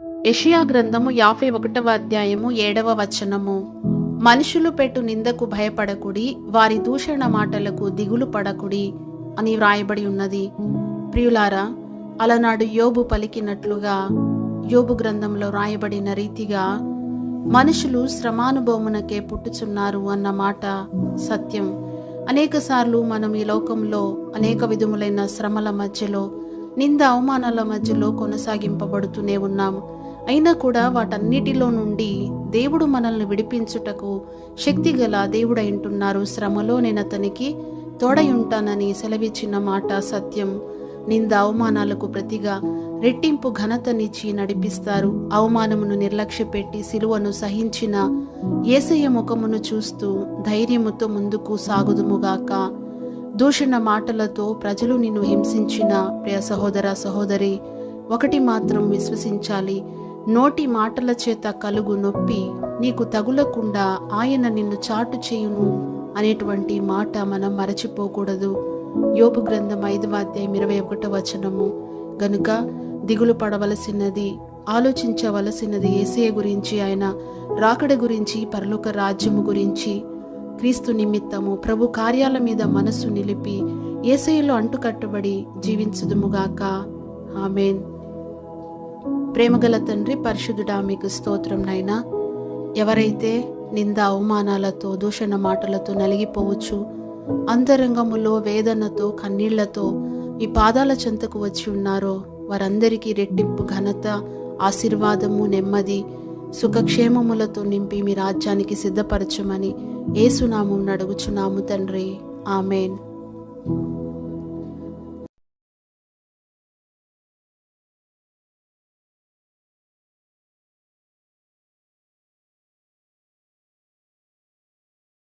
యెషయా గ్రంథము 51వ అధ్యాయము 7వ వచనము. మనుషులు పెట్టు నిందకు భయపడకుడి, వారి దూషణ మాటలకు దిగులు పడకుడి అని వ్రాయబడి ఉన్నది. ప్రియులారా, అలనాడు యోబు పలికినట్లుగా యోబు గ్రంథంలో వ్రాయబడిన రీతిగా మనుషులు శ్రమానుభవమునకే పుట్టుచున్నారు అన్న మాట సత్యం. అనేకసార్లు మనం ఈ లోకంలో అనేక విధములైన శ్రమల మధ్యలో, నింద అవమానాల మధ్యలో కొనసాగింపబడుతూనే ఉన్నాము. అయినా కూడా వాటన్నిటిలో నుండి దేవుడు మనల్ని విడిపించుటకు శక్తిగల దేవుడైంటున్నారు. శ్రమలో నేను అతనికి తోడై ఉంటానని సెలవిచ్చిన మాట సత్యం. నింద అవమానాలకు ప్రతిగా రెట్టింపు ఘనతనిచ్చి నడిపిస్తారు. అవమానమును నిర్లక్ష్యపెట్టి సిలువను సహించిన యేసయ్య ముఖమును చూస్తూ ధైర్యముతో ముందుకు సాగుదుముగాక. దూషణ మాటలతో ప్రజలు నిన్ను హింసించిన ప్రియ సహోదర సహోదరి, ఒకటి మాత్రం విశ్వసించాలి. నోటి మాటల చేత కలుగు నొప్పి నీకు తగులకుండా ఆయన నిన్ను చాటు చేయును అనేటువంటి మాట మనం మరచిపోకూడదు. యోబు గ్రంథం 5వ అధ్యాయం 21వ వచనము. గనుక దిగులు పడవలసినది, ఆలోచించవలసినది యేసయ్య గురించి, ఆయన రాకడ గురించి, పరలోక రాజ్యము గురించి. క్రీస్తు నిమిత్తము ప్రభు కార్యాల మీద మనస్సు నిలిపి యేసయ్యలో అంటుకట్టబడి జీవించుదుముగాక. ఆమేన్. ప్రేమగల తండ్రి, పరిశుద్ధుడా, మీకు స్తోత్రం నైనా. ఎవరైతే నింద అవమానాలతో దూషణ మాటలతో నలిగిపోవచ్చు, అంతరంగములో వేదనతో కన్నీళ్లతో ఈ పాదాల చెంతకు వచ్చి ఉన్నారో వారందరికీ రెట్టింపు ఘనత, ఆశీర్వాదము, నెమ్మది, సుఖక్షేమములతో నింపి మీ రాజ్యానికి సిద్ధపరచమని యేసు నామమున అడుగుచున్నాము తండ్రి. ఆమేన్.